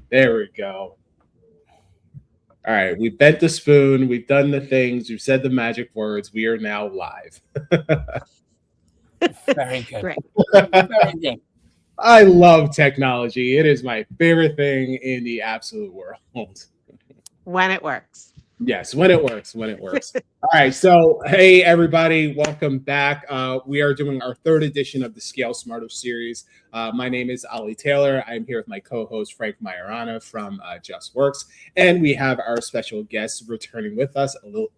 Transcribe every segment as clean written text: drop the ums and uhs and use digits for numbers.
There we go. All right, we bent the spoon, we've done the things, we've said the magic words. We are now live. Very good. Great. Very good. I love technology. It is my favorite thing in the absolute world. When it works. Yes, when it works, when it works. All right, so hey everybody, welcome back. We are doing our third edition of the Scale Smarter series. My name is Ali Taylor. I'm here with my co-host Frank Majorana from Just Works, and we have our special guest returning with us,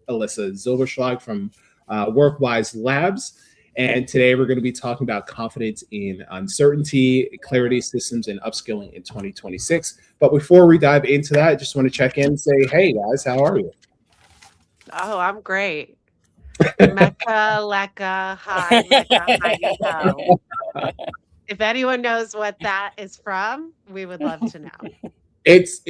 Elissa Zylbershlag from WorkWise Labs. And today we're going to be talking about confidence in uncertainty, clarity systems, and upskilling in 2026. But before we dive into that, I just want to check in and say, hey guys, how are you? Oh, I'm great. Mecca, Lecca, hi, Mecca, hi, ho. If anyone knows what that is from, we would love to know. It's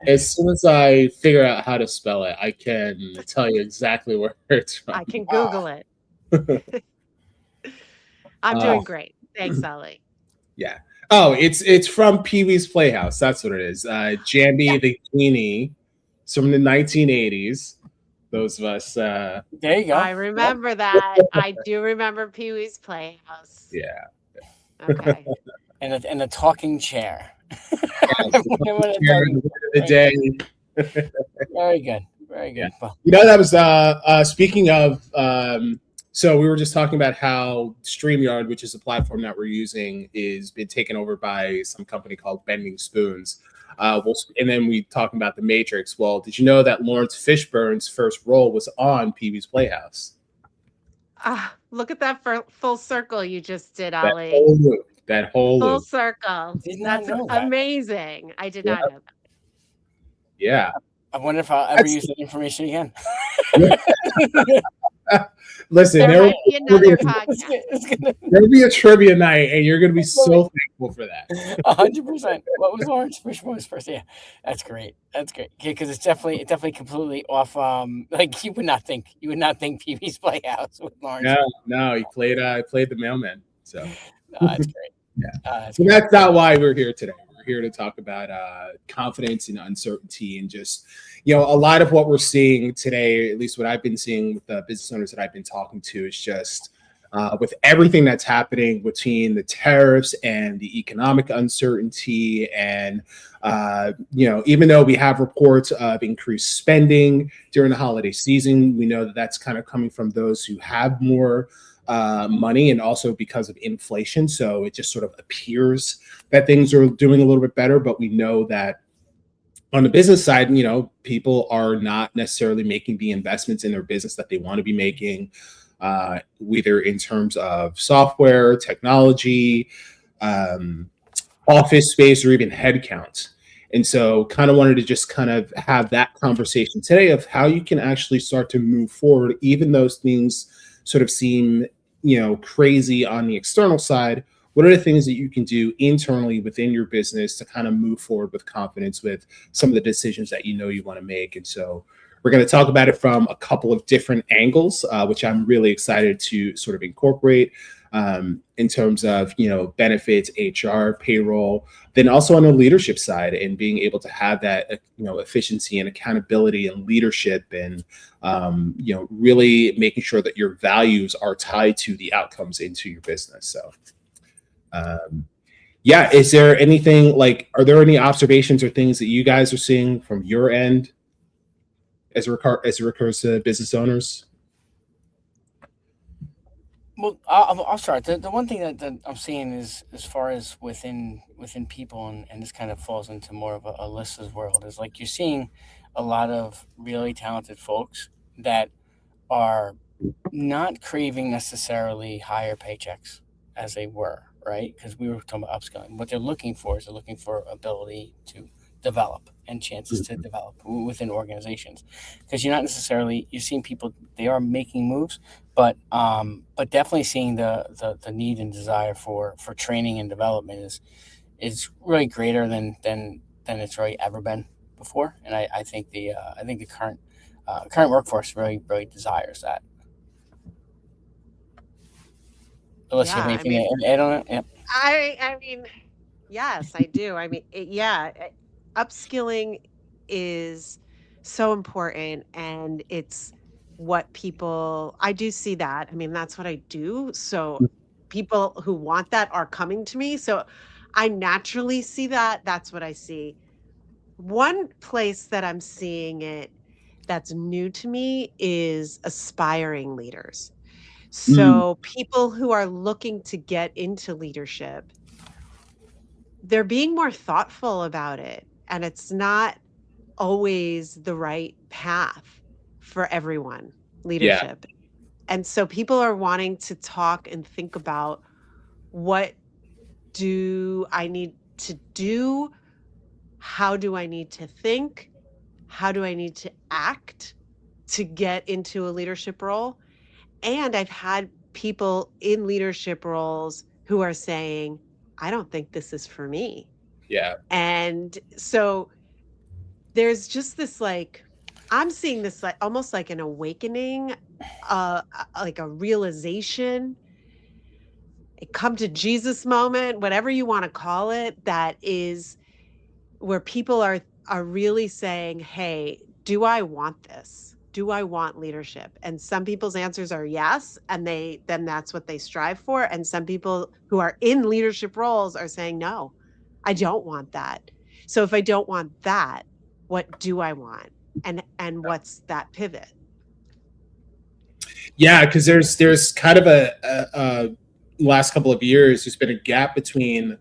as soon as I figure out how to spell it, I can tell you exactly where it's from. I can Google it. I'm doing great. Thanks, Ali. Yeah. Oh, it's from Pee-wee's Playhouse. That's what it is. 𝘁𝗵𝗶𝘀 the Genie. It's from the 1980s. Those of us. There you go. I remember that. I do remember Pee-wee's Playhouse. Yeah. Okay. And the talking chair. The day. Very good. Very good. Yeah. You know, that was speaking of. So we were just talking about how StreamYard, which is the platform that we're using, is been taken over by some company called Bending Spoons. And then we talking about The Matrix. Well, did you know that Lawrence Fishburne's first role was on Pee-wee's Playhouse? Look at that full circle you just did, Ali. That whole full loop. Circle. That's amazing. I did not know that. Yeah. I wonder if I'll ever use that information again. Listen, there might be another podcast. There'll be a trivia night, and you're going to be so thankful for that. 100%. What was Lawrence Fishburne's first? Yeah, that's great. That's great. Yeah, because it's definitely completely off. Like you would not think Pee-wee's Playhouse with Lawrence. No, he played the mailman. So that's great. Yeah. So that's not why we're here today. We're here to talk about confidence and uncertainty, and just, you know, a lot of what we're seeing today, at least what I've been seeing with the business owners that I've been talking to, is just with everything that's happening between the tariffs and the economic uncertainty. And, you know, even though we have reports of increased spending during the holiday season, we know that that's kind of coming from those who have more money, and also because of inflation. So it just sort of appears that things are doing a little bit better, but we know that on the business side, you know, people are not necessarily making the investments in their business that they want to be making, whether in terms of software, technology, office space, or even headcount. And so kind of wanted to just kind of have that conversation today of how you can actually start to move forward, even those things sort of seem, you know, crazy on the external side. What are the things that you can do internally within your business to kind of move forward with confidence with some of the decisions that you know you want to make? And so we're going to talk about it from a couple of different angles, which I'm really excited to sort of incorporate in terms of, you know, benefits, HR, payroll, then also on the leadership side, and being able to have that, you know, efficiency and accountability and leadership, and, you know, really making sure that your values are tied to the outcomes into your business. So, yeah, is there anything, like, are there any observations or things that you guys are seeing from your end as it recurs to business owners? Well, I'll start. The one thing that I'm seeing is, as far as within people, and this kind of falls into more of a Elissa's world, is like you're seeing a lot of really talented folks that are not craving necessarily higher paychecks as they were, right? Because we were talking about upskilling. What they're looking for is ability to develop and chances to develop within organizations. Because you're seeing people, they are making moves, but definitely seeing the need and desire for training and development is really greater than it's really ever been before. And I think the current workforce really desires that. Elissa, you have anything to add on it? Yeah. I mean, Yes, I do. I mean, upskilling is so important, and it's what people, I do see that. I mean, that's what I do. So people who want that are coming to me. So I naturally see that. That's what I see. One place that I'm seeing it that's new to me is aspiring leaders. Mm, So people who are looking to get into leadership, they're being more thoughtful about it, and it's not always the right path for everyone, yeah, leadership. And so people are wanting to talk and think about, what do I need to do? How do I need to think? How do I need to act to get into a leadership role? And I've had people in leadership roles who are saying, I don't think this is for me. yeah. And so there's just this, like, I'm seeing this like almost like an awakening, like a realization, a come to Jesus moment, whatever you want to call it, that is where people are really saying, "Hey, do I want this? Do I want leadership?" And some people's answers are yes, and then that's what they strive for. And some people who are in leadership roles are saying, "No, I don't want that." So if I don't want that, what do I want? And what's that pivot? Yeah, because there's kind of a last couple of years, there's been a gap between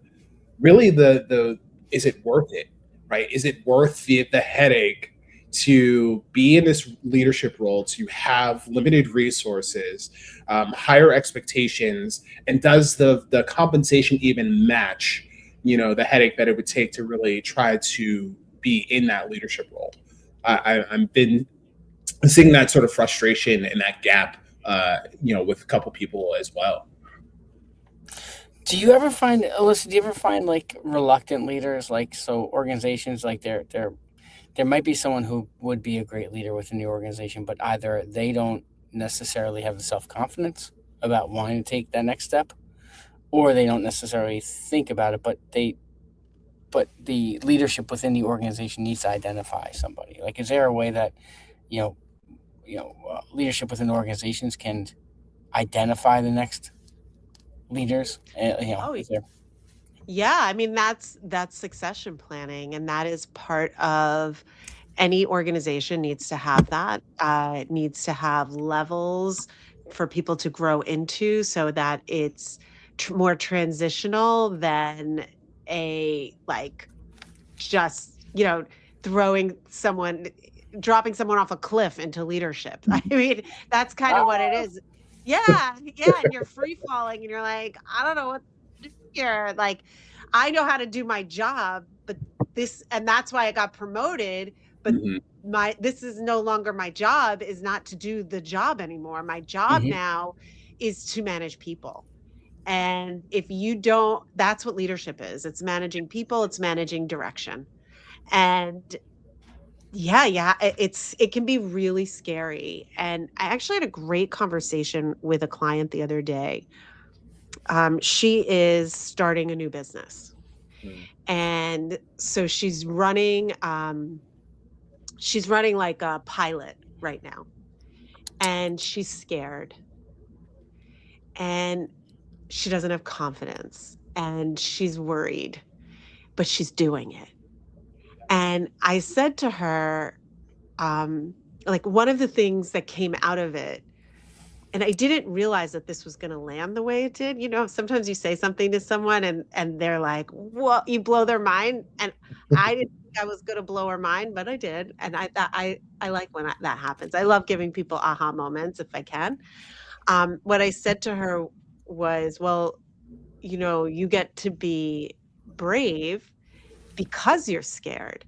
really the is it worth it, right? Is it worth the headache to be in this leadership role, to have limited resources, higher expectations, and does the compensation even match, the headache that it would take to really try to be in that leadership role? I've been seeing that sort of frustration and that gap, with a couple people as well. Do you ever find, Alyssa? Do you ever find like reluctant leaders, like so organizations like there might be someone who would be a great leader within the organization, but either they don't necessarily have the self confidence about wanting to take that next step, or they don't necessarily think about it, but the leadership within the organization needs to identify somebody. Like, is there a way that you know leadership within organizations can identify the next leaders? Oh, Is there? yeah. I mean, that's succession planning, and that is part of any organization needs to have that. It needs to have levels for people to grow into, so that it's more transitional than a, like, just, throwing someone dropping someone off a cliff into leadership. I mean, that's kind of what it Oh, is. Yeah, yeah, and you're free falling and you're like, I don't know what to do here. Like, I know how to do my job, but and that's why I got promoted, but Mhm. this is no longer my job, is not to do the job anymore. My job hmm now is to manage people. And if you don't, that's what leadership is. It's managing people, it's managing direction. And yeah, yeah, it can be really scary. And I actually had a great conversation with a client the other day. She is starting a new business. Mm. And so she's running like a pilot right now. And she's scared, and she doesn't have confidence, and she's worried, but she's doing it. And I said to her, like, one of the things that came out of it, and I didn't realize that this was going to land the way it did. Sometimes you say something to someone and they're like, "Well," you blow their mind, and I didn't think I was going to blow her mind, but I did. And I like when that happens. I love giving people aha moments if I can. What I said to her was, "Well, you get to be brave because you're scared."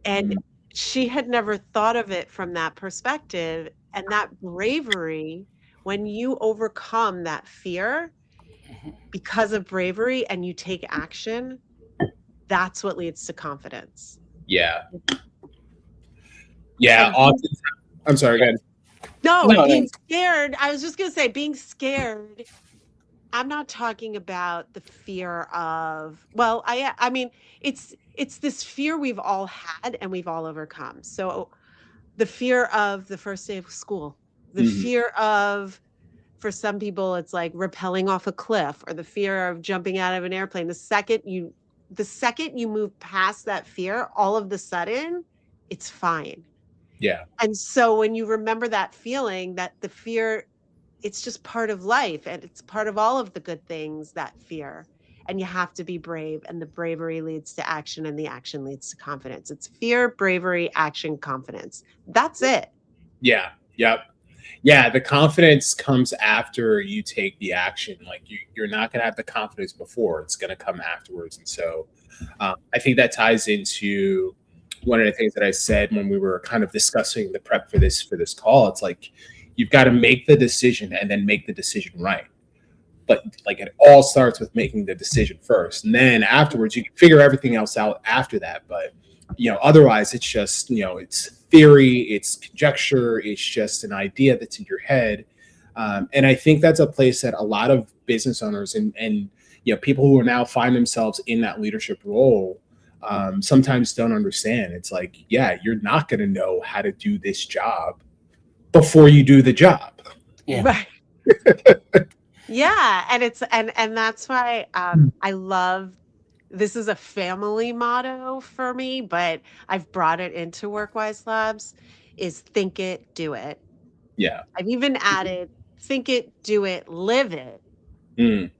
And Mm. she had never thought of it from that perspective. And that bravery, when you overcome that fear because of bravery and you take action, that's what leads to confidence. Yeah, yeah. And Often, I'm sorry. Go ahead. no, No, being scared, I was just going to say, being scared I'm not talking about the fear of, well, I mean, it's this fear we've all had and we've all overcome. So the fear of the first day of school, the Mhm. fear of, for some people, it's like rappelling off a cliff, or the fear of jumping out of an airplane. The second you move past that fear, all of the sudden, it's fine. Yeah. And so when you remember that feeling, that the fear, it's just part of life, and it's part of all of the good things, that fear. And you have to be brave, and the bravery leads to action, and the action leads to confidence. It's fear, bravery, action, confidence. That's it. Yeah. Yep. Yeah, the confidence comes after you take the action. Like you're not going to have the confidence before; it's going to come afterwards. And so, I think that ties into one of the things that I said when we were kind of discussing the prep for this call. It's like you've got to make the decision and then make the decision right. But like it all starts with making the decision first, and then afterwards you can figure everything else out after that. But otherwise it's just it's theory, it's conjecture, it's just an idea that's in your head. And I think that's a place that a lot of business owners and people who are now find themselves in that leadership role sometimes don't understand. It's like, yeah, you're not going to know how to do this job before you do the job. Yeah. Right. Yeah, and that's why I love, this is a family motto for me, but I've brought it into WorkWise Labs, is think it, do it. Yeah. I've even added think it, do it, live it, Mm.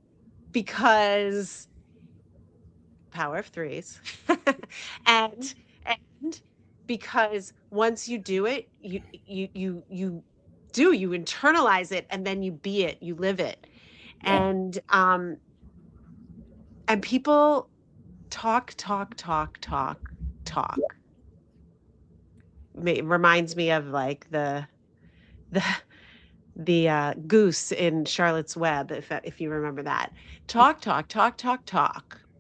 because power of threes. and and because once you do it, you internalize it, and then you be it, you live it. And people talk. Reminds me of like the goose in Charlotte's Web, if you remember that. Talk.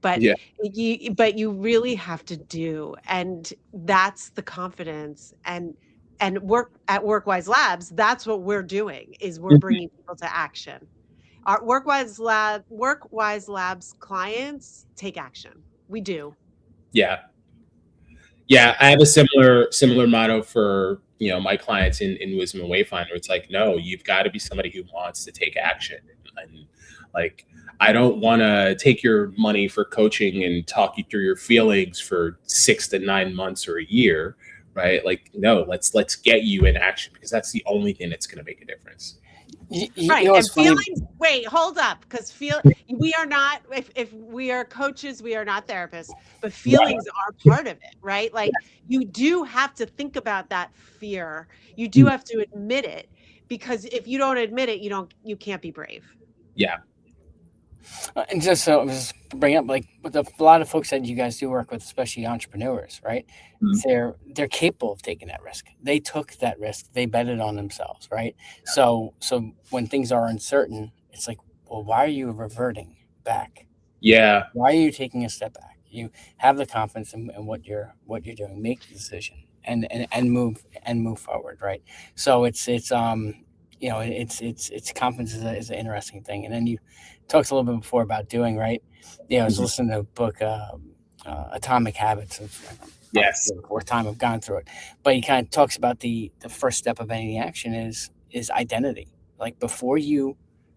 But Yeah. you really have to do, and that's the confidence. And work at WorkWise Labs, that's what we're doing, is we're Mhm. bringing people to action. Our WorkWise Labs clients take action. We do. Yeah. Yeah, I have a similar motto for my clients in Wisdom and Wayfinder. It's like, no, you've got to be somebody who wants to take action. And like, I don't want to take your money for coaching and talk you through your feelings for 6 to 9 months or a year, right? Like, no, let's get you in action, because that's the only thing that's going to make a difference. Right. What's And funny? feelings, wait, hold up. Because we are not, if we are coaches, we are not therapists, but feelings are part of it, right? Like, you do have to think about that fear. You do have to admit it, because if you don't admit it, you can't be brave. Yeah. And just bring up, like, with a lot of folks that you guys do work with, especially entrepreneurs, right? Mhm. They're capable of taking that risk. They took that risk. They betted on themselves, right? So when things are uncertain, it's like, well, why are you reverting back? Yeah. Why are you taking a step back? You have the confidence in what you're doing. Make the decision and move forward, right? So it's confidence is an interesting thing. And then you talked a little bit before about doing, right. I was listening to a book, Atomic Habits. Yes. The fourth time I've gone through it, but he kind of talks about the first step of any action is identity. Like, before you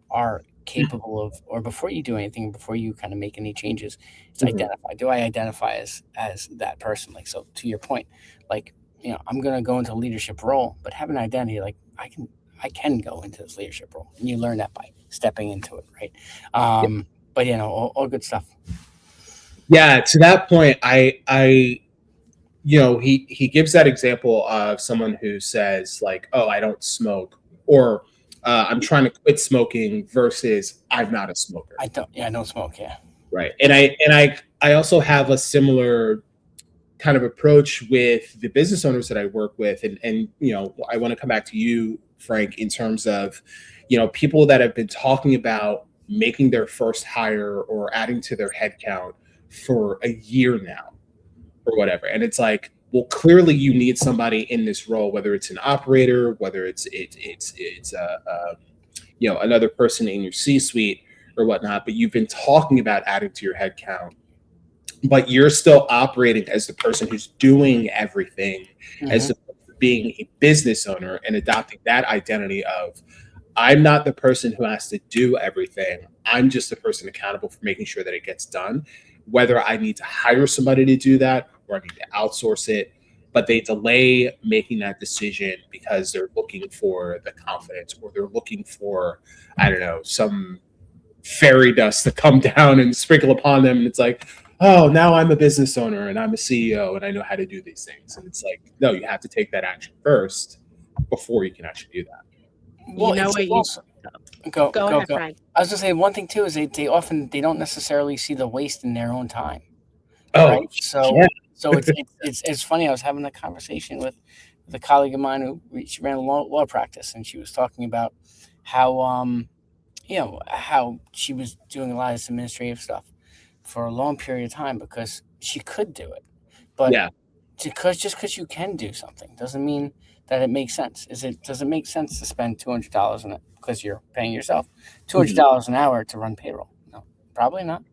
are capable of, or before you do anything, before you kind of make any changes, it's identify. Do I identify as that person? Like, so to your point, like, I'm going to go into a leadership role, but have an identity. Like, I can go into this leadership role, and you learn that by stepping into it, right? But all good stuff. Yeah, to that point, he gives that example of someone who says like, "Oh, I don't smoke," or "I'm trying to quit smoking," versus "I'm not a smoker." I don't smoke. Yeah. Right. And I also have a similar kind of approach with the business owners that I work with. And I want to come back to you, Frank, in terms of, people that have been talking about making their first hire or adding to their headcount for a year now or whatever. And it's like, well, clearly you need somebody in this role, whether it's an operator, whether it's another person in your C-suite, or whatnot, but you've been talking about adding to your headcount, but you're still operating as the person who's doing everything, as being a business owner and adopting that identity of, I'm not the person who has to do everything. I'm just the person accountable for making sure that it gets done, whether I need to hire somebody to do that or I need to outsource it. But they delay making that decision because they're looking for the confidence, or they're looking for, I don't know, some fairy dust to come down and sprinkle upon them. And it's like, oh, now I'm a business owner and I'm a CEO and I know how to do these things. And it's like, no, you have to take that action first before you can actually do that. Well, you know what? You go ahead, Frank. I was gonna say one thing too is they don't necessarily see the waste in their own time. Oh, right? So yeah. so it's funny. I was having a conversation with a colleague of mine who she ran a law practice, and she was talking about how how she was doing a lot of this administrative stuff for a long period of time because she could do it, but Yeah. just because you can do something doesn't mean that it makes sense. Does it make sense to spend $200 on it because you're paying yourself $200 an hour to run payroll? No, probably not.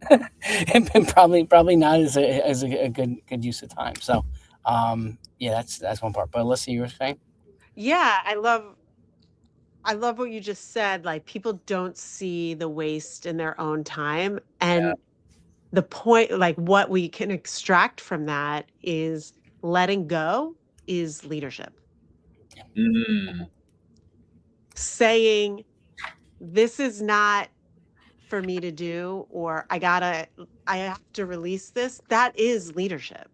And probably not as a good use of time. So yeah, that's one part. But Elissa, you were saying? Yeah, I love what you just said. Like, people don't see the waste in their own time. And the point, like, what we can extract from that is letting go is leadership. Saying, this is not for me to do, or I have to release this. That is leadership.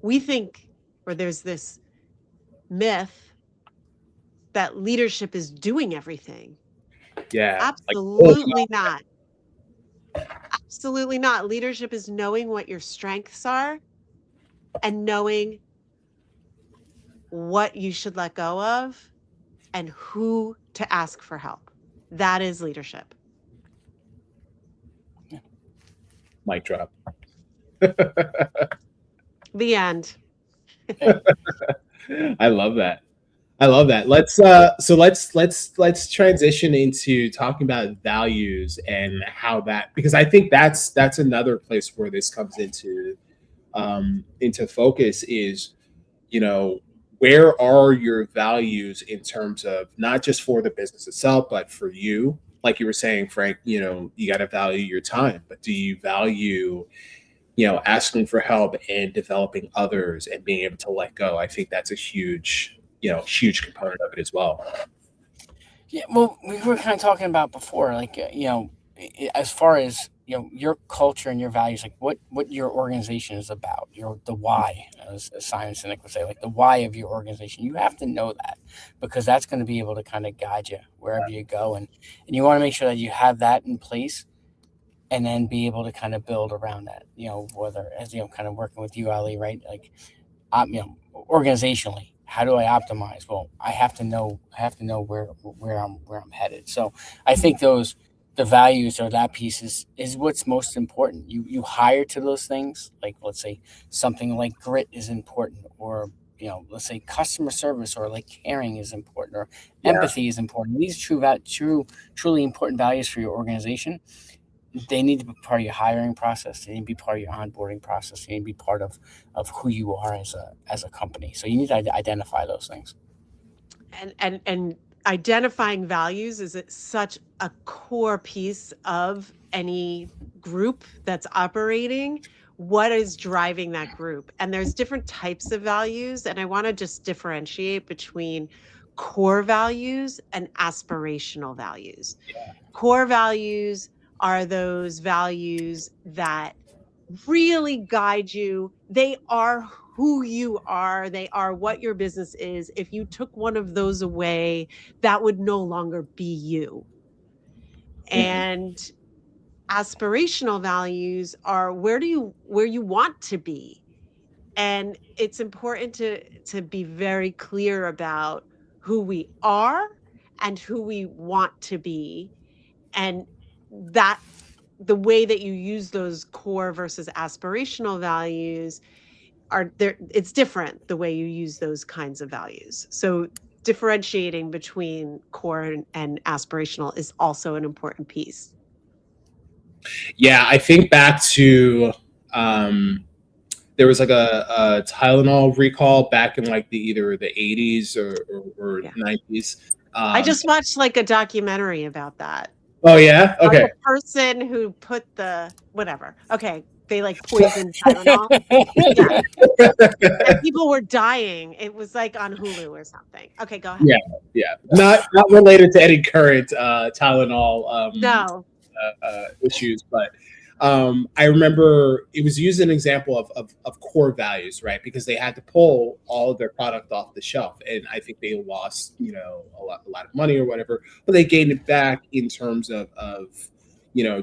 We think, or there's this myth that leadership is doing everything. Yeah. Absolutely not. Absolutely not. Leadership is knowing what your strengths are and knowing what you should let go of and who to ask for help. That is leadership. Mic drop. The end. I love that. Let's transition into talking about values and how that, because I think that's another place where this comes into focus is, where are your values in terms of not just for the business itself, but for you? Like you were saying, Frank, you got to value your time, but do you value, asking for help and developing others and being able to let go? I think that's a huge component of it as well. Yeah, well, we were kind of talking about before, like as far as your culture and your values, like what your organization is about, the why, as Simon Sinek would say, like the why of your organization. You have to know that, because that's going to be able to kind of guide you wherever you go, and you want to make sure that you have that in place, and then be able to kind of build around that. Whether as kind of working with you, Ali, right? Like, organizationally, how do I optimize? Well, I have to know where I'm headed. So I think the values, or that piece, is what's most important. You hire to those things. Like, let's say something like grit is important, or let's say customer service, or like caring is important, or empathy is important. These truly important values for your organization. They need to be part of your hiring process. They need to be part of your onboarding process. They need to be part of who you are as a company. So you need to identify those things. And identifying values is such a core piece of any group that's operating. What is driving that group? And there's different types of values, and I want to just differentiate between core values and aspirational values. Core values are those values that really guide you. They are who you are. They are what your business is. If you took one of those away, that would no longer be you. And aspirational values are where you want to be. And it's important to be very clear about who we are and who we want to be, and that the way that you use those core versus aspirational values are there. It's different the way you use those kinds of values. So differentiating between core and aspirational is also an important piece. Yeah, I think back to there was like a Tylenol recall back in like either the 80s or Yeah. 90s. I just watched like a documentary about that. Oh yeah, About okay. the person who put the whatever. Okay, they like poisoned Tylenol. Yeah, and people were dying. It was like on Hulu or something. Okay, go ahead. Yeah, yeah. Not related to any current Tylenol No. issues, but I remember it was used as an example of core values, right? Because they had to pull all of their product off the shelf, and I think they lost, a lot of money or whatever, but they gained it back in terms of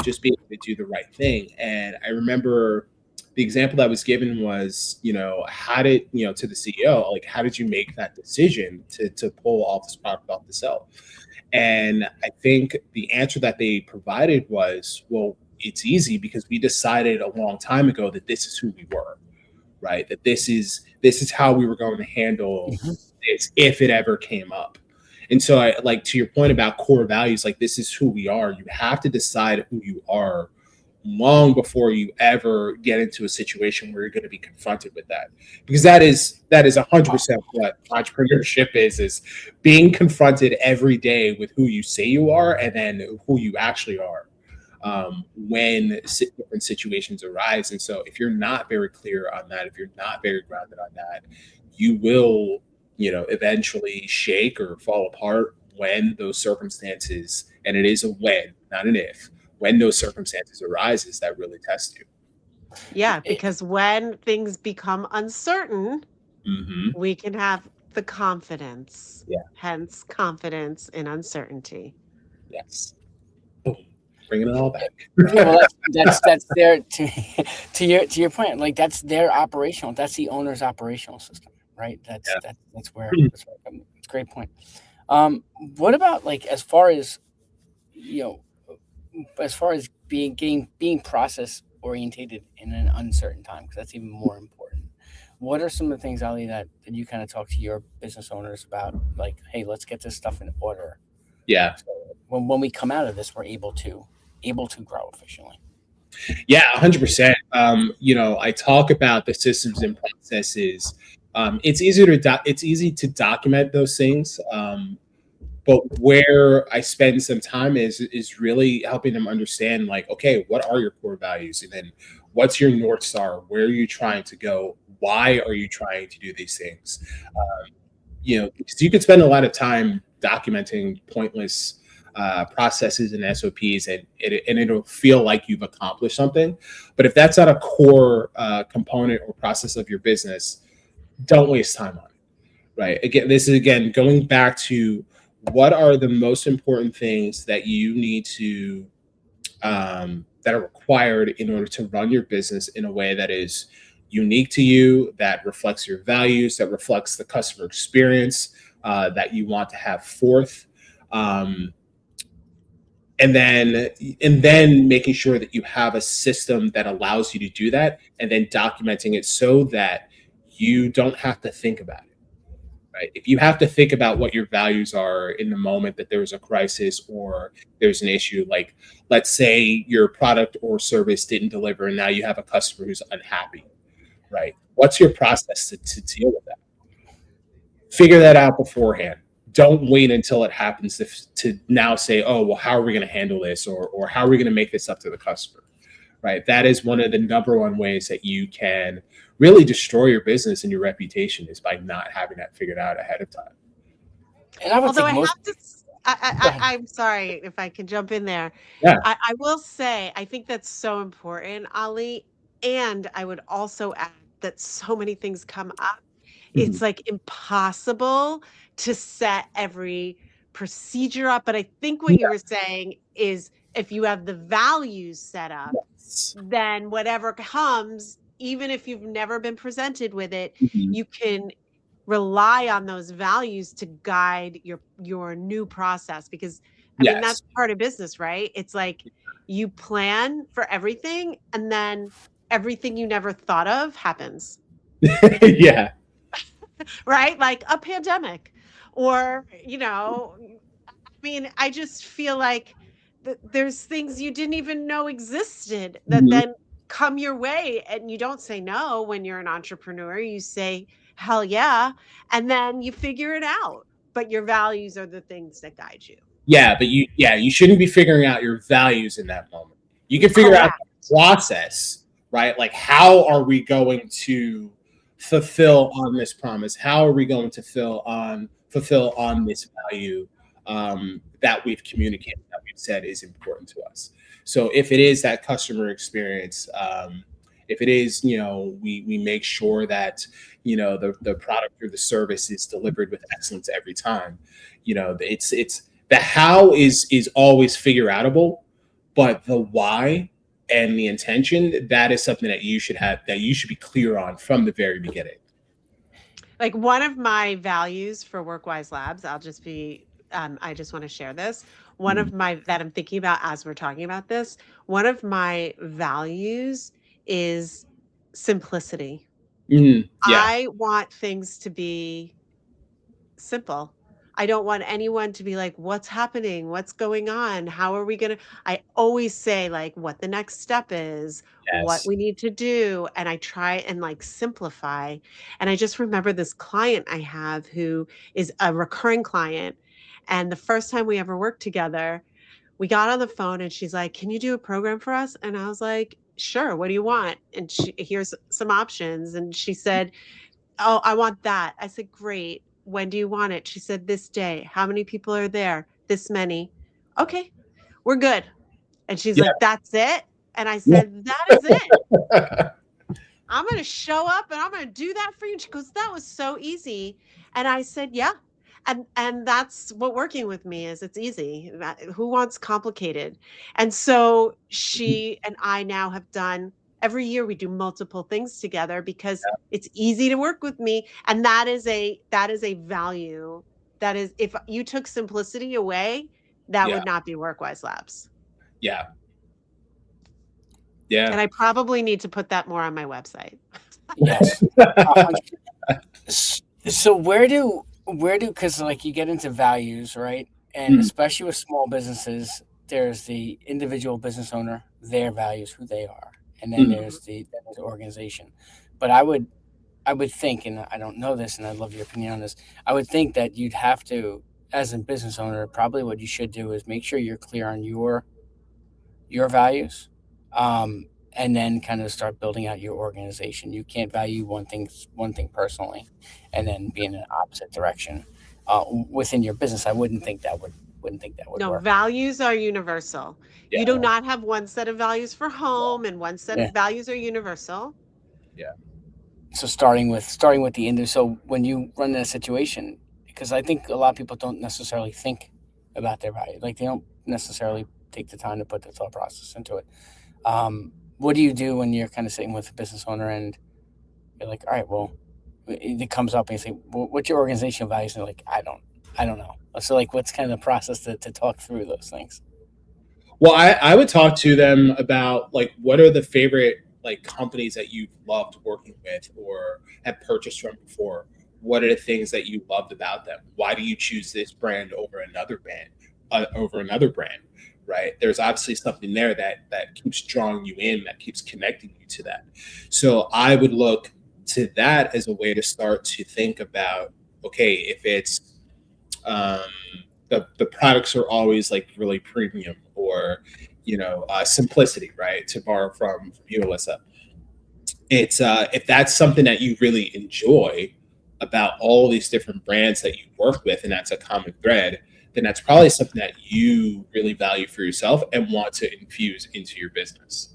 just being able to do the right thing. And I remember the example that was given was, how did, to the CEO, like, how did you make that decision to pull all this product off the shelf? And I think the answer that they provided was, well, it's easy because we decided a long time ago that this is who we were, right? That this is how we were going to handle this if it ever came up. And so I like to your point about core values, like this is who we are. You have to decide who you are long before you ever get into a situation where you're going to be confronted with that, because that is 100% what entrepreneurship is being confronted every day with who you say you are and then who you actually are when different situations arise. And so if you're not very clear on that, if you're not very grounded on that, you will eventually shake or fall apart when those circumstances, and it is a when, not an if, when those circumstances arises that really test you. Yeah, because when things become uncertain, we can have the confidence. Yeah. Hence confidence in uncertainty. Yes. Boom. Bringing it all back. Yeah, well, that's their to your point. Like that's their operational. That's the owner's operational system, right? That's where it's a great point. What about like as far as being process orientated in an uncertain time, because that's even more important. What are some of the things, Ali, that you kind of talk to your business owners about? Like, hey, let's get this stuff in order. Yeah. So when we come out of this, we're able to grow efficiently. Yeah, 100%. I talk about the systems and processes. It's easy to document those things. But where I spend some time is really helping them understand, like, okay, what are your core values? And then what's your North Star? Where are you trying to go? Why are you trying to do these things? Because you could spend a lot of time documenting pointless processes and SOPs, and it'll feel like you've accomplished something. But if that's not a core component or process of your business, don't waste time on it. Right? Again, this is going back to what are the most important things that you need to that are required in order to run your business in a way that is unique to you, that reflects your values, that reflects the customer experience that you want to have forth. And then making sure that you have a system that allows you to do that, and then documenting it so that you don't have to think about it. Right? If you have to think about what your values are in the moment that there's a crisis or there's an issue, like let's say your product or service didn't deliver and now you have a customer who's unhappy, right? What's your process to deal with that? Figure that out beforehand. Don't wait until it happens to now say, oh, well, how are we going to handle this? Or how are we going to make this up to the customer? Right? That is one of the number one ways that you can really destroy your business and your reputation, is by not having that figured out ahead of time. And I would Although think I'm sorry if I can jump in there. Yeah. I will say, I think that's so important, Ali. And I would also add that so many things come up. It's like impossible to set every procedure up. But I think what you were saying is if you have the values set up, then whatever comes, even if you've never been presented with it, you can rely on those values to guide your new process. Because I mean, that's part of business, right? It's like you plan for everything and then everything you never thought of happens. Yeah. Right? Like a pandemic, or I mean, I just feel like there's things you didn't even know existed that Mhm. then come your way, and you don't say no when you're an entrepreneur. You say hell yeah, and then you figure it out. But your values are the things that guide you. Yeah, but you shouldn't be figuring out your values in that moment. You can figure out Correct. the process, right? Like, how are we going to fulfill on this promise? How are we going to fulfill on this value that we've communicated, that we've said is important to us? So if it is that customer experience, if it is, we make sure that, the product or the service is delivered with excellence every time. It's the how is always figure outable, but the why and the intention, that is something that you should be clear on from the very beginning. Like, one of my values for WorkWise Labs, I just want to share this. One of my that I'm thinking about as we're talking about this, one of my values is simplicity. Yeah. I want things to be simple. I don't want anyone to be like, what's happening? What's going on? How are we going to? I always say, like, what the next step is, what Yes. we need to do. And I try and like simplify. And I just remember this client I have who is a recurring client. And the first time we ever worked together, we got on the phone and she's like, can you do a program for us? And I was like, sure. What do you want? And here's some options. And she said, oh, I want that. I said, great. When do you want it? She said, this day. How many people are there? This many. Okay, we're good. And she's Yeah. like, that's it? And I Yeah. said, that is it. I'm going to show up and I'm going to do that for you. And she goes, that was so easy. And I said, yeah. And that's what working with me is. It's easy. Who wants complicated? And so she and I now have done every year we do multiple things together because it's easy to work with me. And that is a value. That is, if you took simplicity away, that Yeah. would not be WorkWise Labs. Yeah. Yeah. And I probably need to put that more on my website. Yes. So because like you get into values, right? And especially with small businesses, there's the individual business owner, their values, who they are, and then there's the organization. But I would think, and I don't know this, and I'd love your opinion on this. I would think that you'd have to, as a business owner, probably what you should do is make sure you're clear on your values, and then kind of start building out your organization. You can't value one thing personally, and then be in an opposite direction within your business. I wouldn't think that would No, work. values are universal. Yeah. You do not have one set of values for home and one set Yeah. of values are universal. Yeah. So starting with the end. So when you run in a situation, because I think a lot of people don't necessarily think about their value, like they don't necessarily take the time to put the thought process into it. What do you do when you're kind of sitting with a business owner and you're like, all right, well, it comes up and you say, well, what's your organizational values? And they're like, I don't know. So like, what's kind of the process to talk through those things? Well, I would talk to them about, like, what are the favorite, like, companies that you've loved working with or have purchased from before? What are the things that you loved about them? Why do you choose this brand over another brand? Right? There's obviously something there that keeps drawing you in, that keeps connecting you to that. So I would look to that as a way to start to think about, okay, if it's the products are always like really premium, or simplicity, right? To borrow from you, Elissa. It's if that's something that you really enjoy about all these different brands that you work with, and that's a common thread, then that's probably something that you really value for yourself and want to infuse into your business.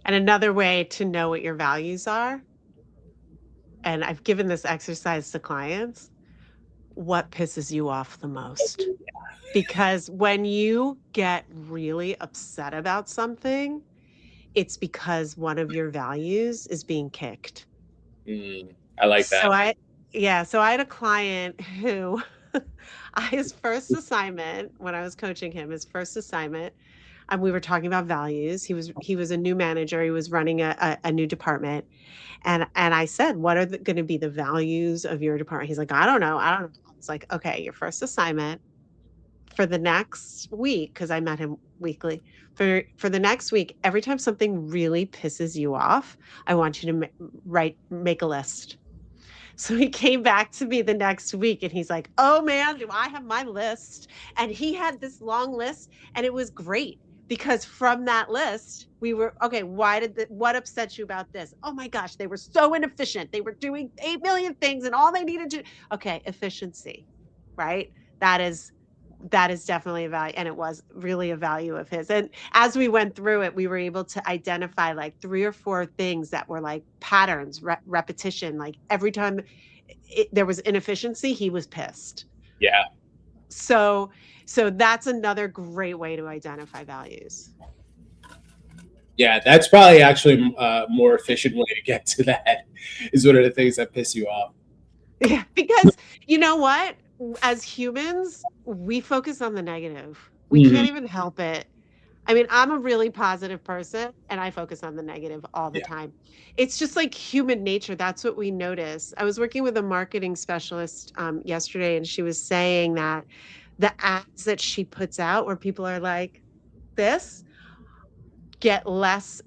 And another way to know what your values are, and I've given this exercise to clients, what pisses you off the most? Because when you get really upset about something, it's because one of your values is being kicked. I like So that. I had a client who his first assignment when I was coaching him, and we were talking about values. He was a new manager. He was running a new department. And I said, what are going to be the values of your department? He's like, I don't know. I was like, okay, your first assignment, for the next week, because I met him weekly, for the next week, every time something really pisses you off, I want you to make a list. So he came back to me the next week and he's like, oh man, do I have my list? And he had this long list, and it was great because from that list, we were, okay, what upset you about this? Oh my gosh, they were so inefficient. They were doing 8 million things and all they needed to, okay, efficiency, right? That is definitely a value, and it was really a value of his. And as we went through it, we were able to identify like 3 or 4 things that were like patterns, repetition. Like every time there was inefficiency, he was pissed. Yeah. So that's another great way to identify values. Yeah, that's probably actually a more efficient way to get to that, is one of the things that piss you off. Yeah, because you know what? As humans, we focus on the negative. We can't even help it. I mean, I'm a really positive person and I focus on the negative all the time. It's just like human nature. That's what we notice. I was working with a marketing specialist yesterday, and she was saying that the ads that she puts out where people are like this get less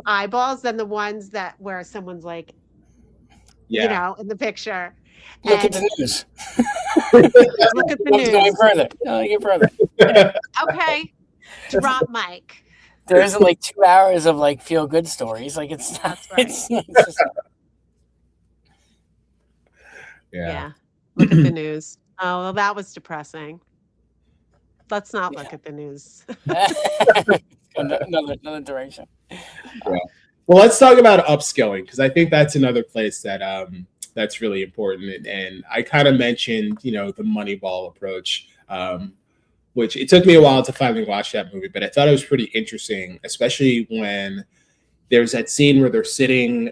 eyeballs than the ones that where someone's like, you know, in the picture. Look at the news. Look at the news. Going further. No, get further. Okay. Drop mic. There isn't like 2 hours of like feel good stories. Like it's not. That's right. It's just, yeah. Look at the news. Oh, well, that was depressing. Let's not look at the news. another direction. Yeah. Well, let's talk about upskilling, because I think that's another place that that's really important. And I kind of mentioned, the Moneyball approach, which it took me a while to finally watch that movie, but I thought it was pretty interesting, especially when there's that scene where they're sitting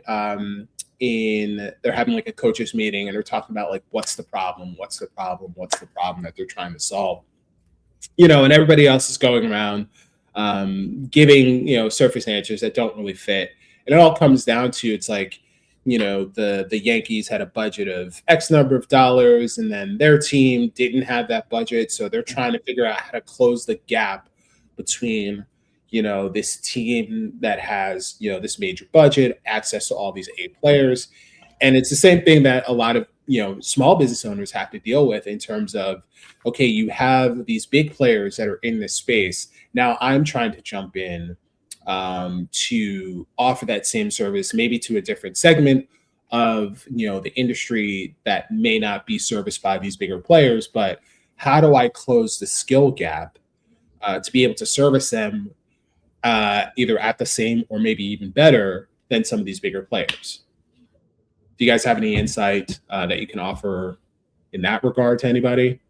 they're having like a coaches meeting, and they're talking about like, what's the problem that they're trying to solve, and everybody else is going around giving, surface answers that don't really fit. And it all comes down to, it's like, the Yankees had a budget of X number of dollars, and then their team didn't have that budget. So they're trying to figure out how to close the gap between, this team that has, this major budget, access to all these A players. And it's the same thing that a lot of, small business owners have to deal with, in terms of, okay, you have these big players that are in this space. Now I'm trying to jump in to offer that same service, maybe to a different segment of, the industry that may not be serviced by these bigger players. But how do I close the skill gap to be able to service them either at the same or maybe even better than some of these bigger players? Do you guys have any insight that you can offer in that regard to anybody?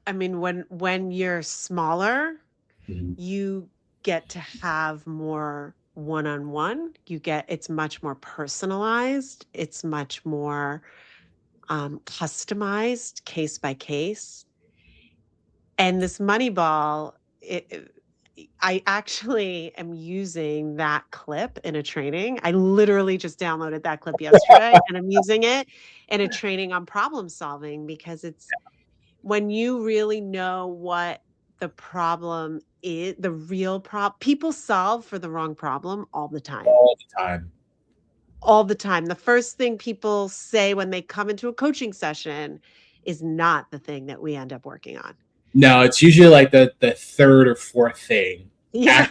I mean, when you're smaller, you get to have more one-on-one. It's much more personalized. It's much more customized, case by case. And this Moneyball, I actually am using that clip in a training. I literally just downloaded that clip yesterday and I'm using it in a training on problem solving, because it's when you really know what the problem is, the real problem. People solve for the wrong problem all the time. All the time. The first thing people say when they come into a coaching session is not the thing that we end up working on. No, it's usually like the third or fourth thing. Yeah.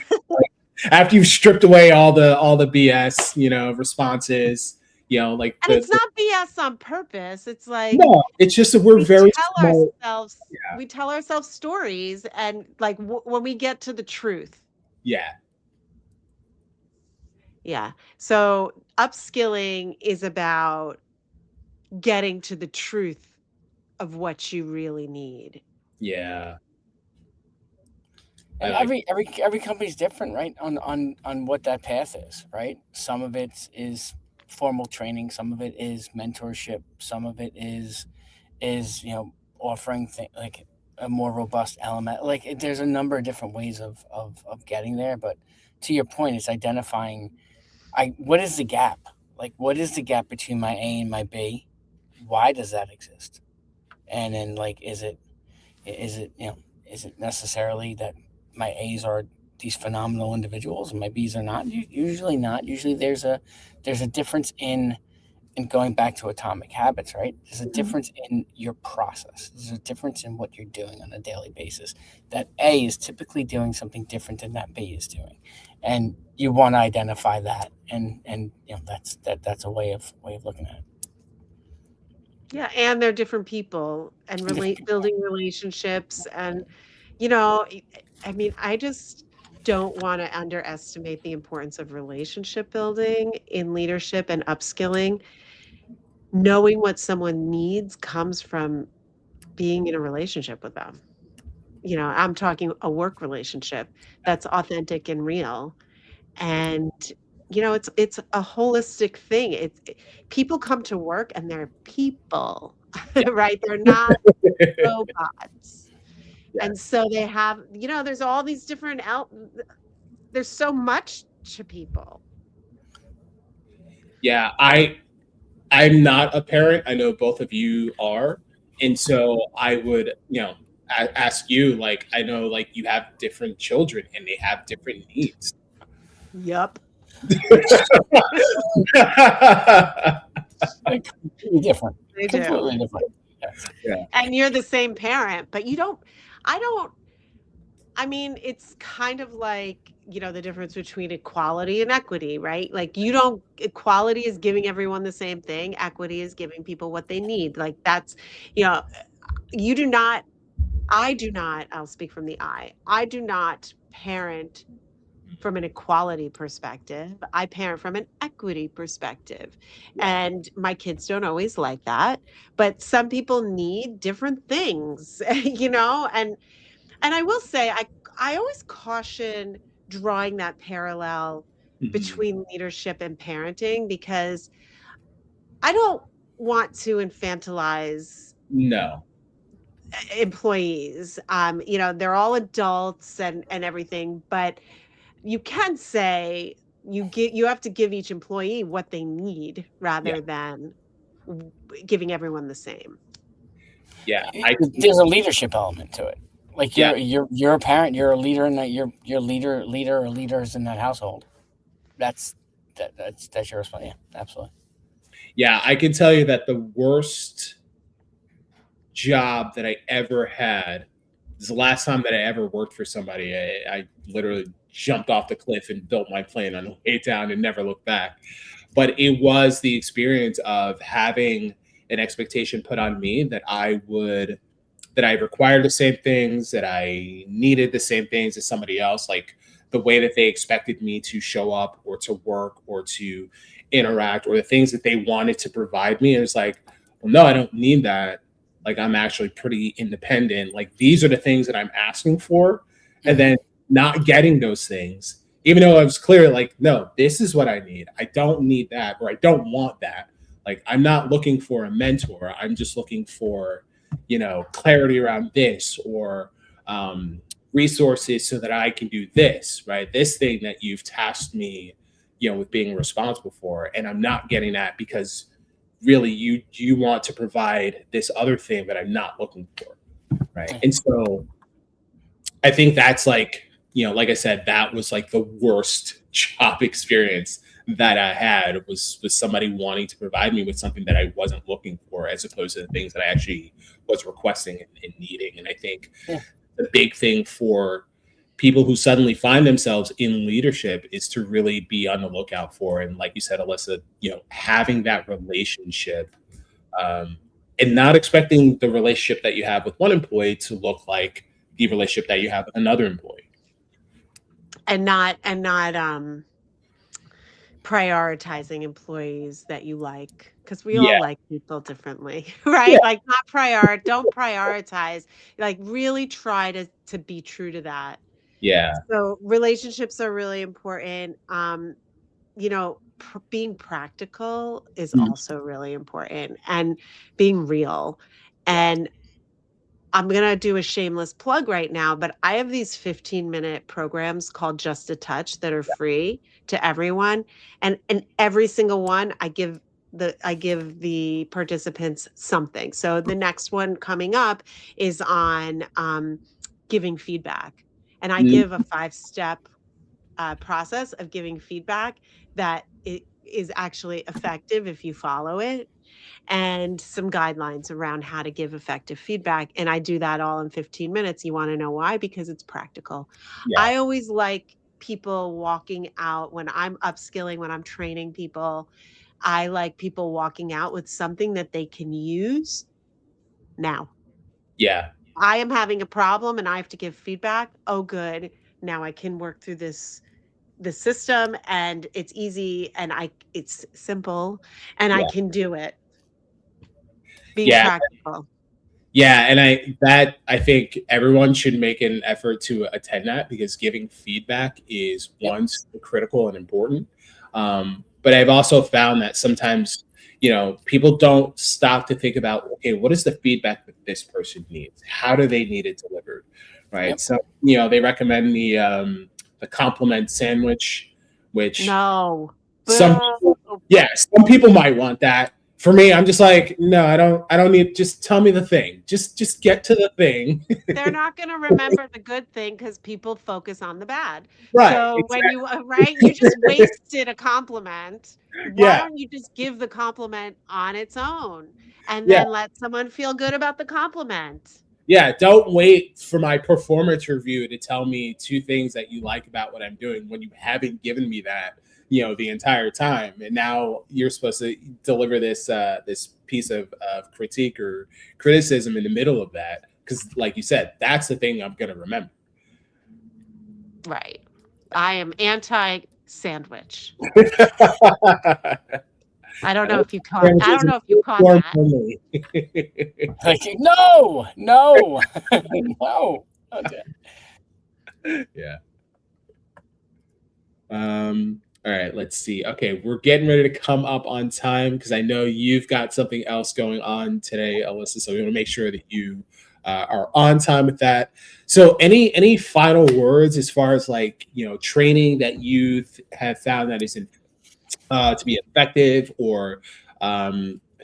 After you've stripped away all the BS, responses, and it's not BS on purpose. It's like, no, it's just that we tell ourselves stories, and like when we get to the truth. Yeah. Yeah. So upskilling is about getting to the truth of what you really need. Yeah. And every company's different, right? On what that path is, right? Some of it is formal training, some of it is mentorship, some of it is offering like a more robust element. Like there's a number of different ways of getting there. But to your point, it's identifying what is the gap? Like what is the gap between my A and my B? Why does that exist? And then like, is it is it necessarily that my A's are these phenomenal individuals and my B's are not? Usually not. Usually there's a difference in going back to atomic habits, right? There's a difference in your process. There's a difference in what you're doing on a daily basis. That A is typically doing something different than that B is doing, and you want to identify that, and that's a way of looking at it. Yeah, and they're different people, and building relationships, and I mean, I just don't want to underestimate the importance of relationship building in leadership and upskilling. Knowing what someone needs comes from being in a relationship with them. I'm talking a work relationship that's authentic and real. And it's a holistic thing. People come to work and they're people, Yeah. right? They're not robots. Yeah. And so they have, there's all these different there's so much to people. Yeah, I'm not a parent. I know both of you are. And so I would, ask you, like, I know like you have different children and they have different needs. Yep. Completely different. They do. Completely different. Yeah. And you're the same parent, but I mean, it's kind of like, the difference between equality and equity, right? Like equality is giving everyone the same thing. Equity is giving people what they need. Like that's, you do not, I do not, I'll speak from the I do not parent from an equality perspective. I parent from an equity perspective. And my kids don't always like that, but some people need different things, and I will say, I always caution drawing that parallel between leadership and parenting, because I don't want to infantilize No. employees. They're all adults and everything, but you can say you have to give each employee what they need rather than giving everyone the same. Yeah, there's a leadership element to it. Like you're a parent, you're a leader in that, you're leader or leaders in that household. That's your response. Yeah, absolutely. Yeah, I can tell you that the worst job that I ever had is the last time that I ever worked for somebody. I literally jumped off the cliff and built my plane on the way down and never looked back. But it was the experience of having an expectation put on me that I required the same things, that I needed the same things as somebody else, like the way that they expected me to show up or to work or to interact, or the things that they wanted to provide me. And it's like, well, no, I don't need that. Like, I'm actually pretty independent. Like, these are the things that I'm asking for. And then not getting those things, even though I was clear, like, no, this is what I need. I don't need that, or I don't want that. Like, I'm not looking for a mentor. I'm just looking for, clarity around this, or resources so that I can do this, right? This thing that you've tasked me, with being responsible for. And I'm not getting that because really you want to provide this other thing that I'm not looking for, right? And so I think that's like, like I said, that was like the worst job experience that I had was somebody wanting to provide me with something that I wasn't looking for, as opposed to the things that I actually was requesting and needing. And I think the big thing for people who suddenly find themselves in leadership is to really be on the lookout for, and like you said, Elissa, having that relationship, and not expecting the relationship that you have with one employee to look like the relationship that you have with another employee. And not prioritizing employees that you like, because we all like people differently, right? Like don't prioritize, like really try to be true to that. Yeah. So relationships are really important. Being practical is also really important, and being real. And I'm going to do a shameless plug right now, but I have these 15-minute programs called Just a Touch that are free to everyone. And in every single one, I give I give the participants something. So the next one coming up is on giving feedback. And I give a 5-step process of giving feedback that it is actually effective if you follow it, and some guidelines around how to give effective feedback. And I do that all in 15 minutes. You want to know why? Because it's practical. Yeah. I always like people walking out when I'm upskilling, when I'm training people. I like people walking out with something that they can use now. Yeah. I am having a problem and I have to give feedback. Oh, good. Now I can work through the system, and it's easy, and it's simple, and I can do it. Being Yeah. practical. Yeah, and I think everyone should make an effort to attend that, because giving feedback is one, super critical and important. But I've also found that sometimes, people don't stop to think about, okay, what is the feedback that this person needs? How do they need it delivered? Right. Yep. So, they recommend the compliment sandwich, which No. some people might want that. For me, I'm just like, no, I don't need, just tell me the thing. Just get to the thing. They're not going to remember the good thing because people focus on the bad. Right. So Exactly. when you just wasted a compliment. Why Yeah. don't you just give the compliment on its own and Yeah. then let someone feel good about the compliment? Yeah. Don't wait for my performance review to tell me 2 things that you like about what I'm doing when you haven't given me that, the entire time. And now you're supposed to deliver this piece of critique or criticism in the middle of that. Because like you said, that's the thing I'm going to remember. Right. I am anti-sandwich. I don't know if you caught that. Like, no. No. Okay. Yeah. All right, let's see. Okay, we're getting ready to come up on time because I know you've got something else going on today, Elissa. So we want to make sure that you are on time with that. So any final words as far as training that you have found that isn't to be effective, or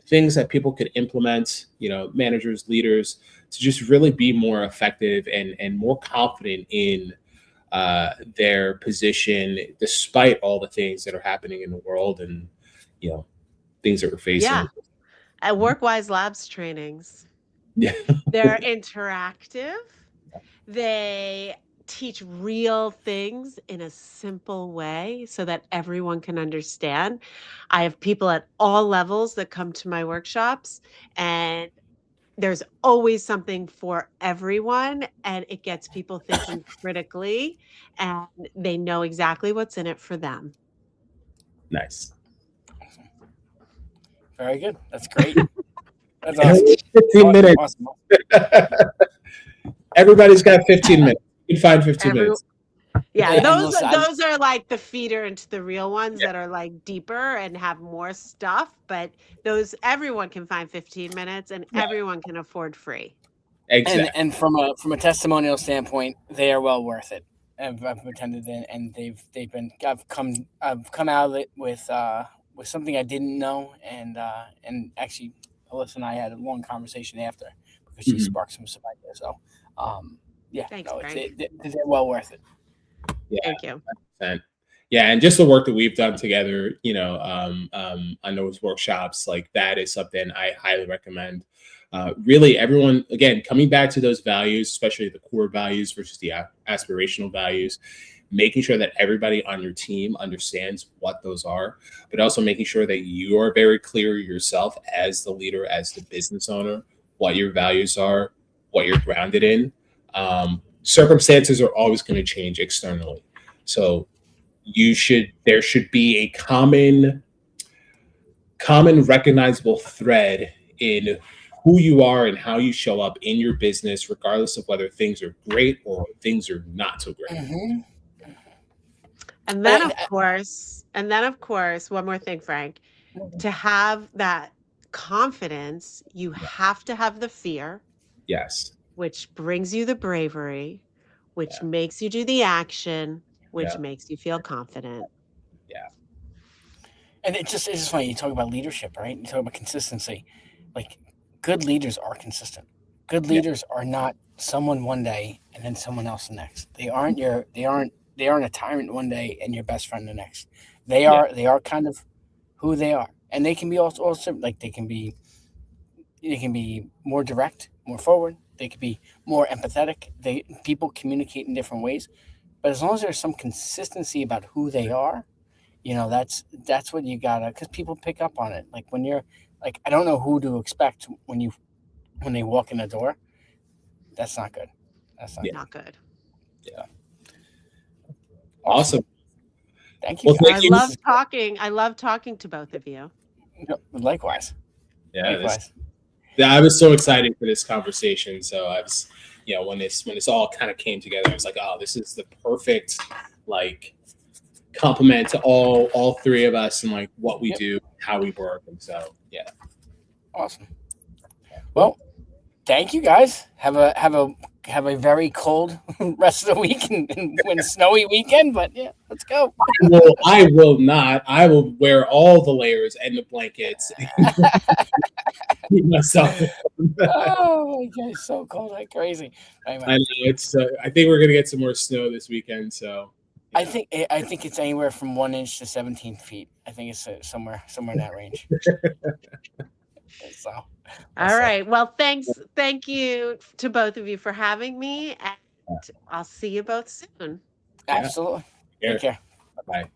things that people could implement, managers, leaders, to just really be more effective and more confident in their position, despite all the things that are happening in the world and things that we're facing. Yeah. At WorkWise Labs trainings. Yeah. They're interactive. They teach real things in a simple way so that everyone can understand. I have people at all levels that come to my workshops, and there's always something for everyone, and it gets people thinking critically, and they know exactly what's in it for them. Nice. Very good. That's great. That's awesome. 15 minutes. Awesome. Everybody's got 15 minutes. You can find 15 minutes. Yeah, those are like the feeder into the real ones that are like deeper and have more stuff. But everyone can find 15 minutes, and everyone can afford free. Exactly. And from a testimonial standpoint, they are well worth it. I've attended it, and they've been. I've come out of it with something I didn't know, and actually, Elissa and I had a long conversation after because she sparked some ideas. So, Thanks, they're well worth it. Yeah, thank you. 100%. Yeah, and just the work that we've done together, on those workshops, like that is something I highly recommend. Really, everyone, again, coming back to those values, especially the core values versus the aspirational values, making sure that everybody on your team understands what those are, but also making sure that you are very clear yourself as the leader, as the business owner, what your values are, what you're grounded in. Circumstances are always going to change externally. So there should be a common recognizable thread in who you are and how you show up in your business, regardless of whether things are great or things are not so great. Mm-hmm. And then of course, one more thing, Frank, to have that confidence, you have to have the fear. Yes. Which brings you the bravery, which makes you do the action, which makes you feel confident. Yeah. And it's just funny. You talk about leadership, right? You talk about consistency. Like, good leaders are consistent. Good leaders are not someone one day and then someone else the next. They aren't a tyrant one day and your best friend the next. They are kind of who they are, and they can be also like they can be more direct, more forward. They could be more empathetic. People communicate in different ways, but as long as there's some consistency about who they are, that's what you gotta, because people pick up on it. Like, when you're like, I don't know who to expect when they walk in the door. That's not good. That's not good. Yeah. Awesome. Thank you. Well, I love talking to both of you. Likewise. Yeah. Likewise. I was so excited for this conversation. So I was, when this all kind of came together, I was like, oh, this is the perfect compliment to all three of us and like what we do, how we work, and so yeah. Awesome. Well, thank you guys. Have a very cold rest of the week and a snowy weekend, but yeah, let's go. I will not. I will wear all the layers and the blankets. Keep myself. Oh my God, it's so cold like crazy. Anyway. I know it's. I think we're gonna get some more snow this weekend. So I think it's anywhere from 1 inch to 17 feet. I think it's somewhere in that range. So. All right. Well, thank you to both of you for having me, and I'll see you both soon. Absolutely. Yeah. Take care. Bye.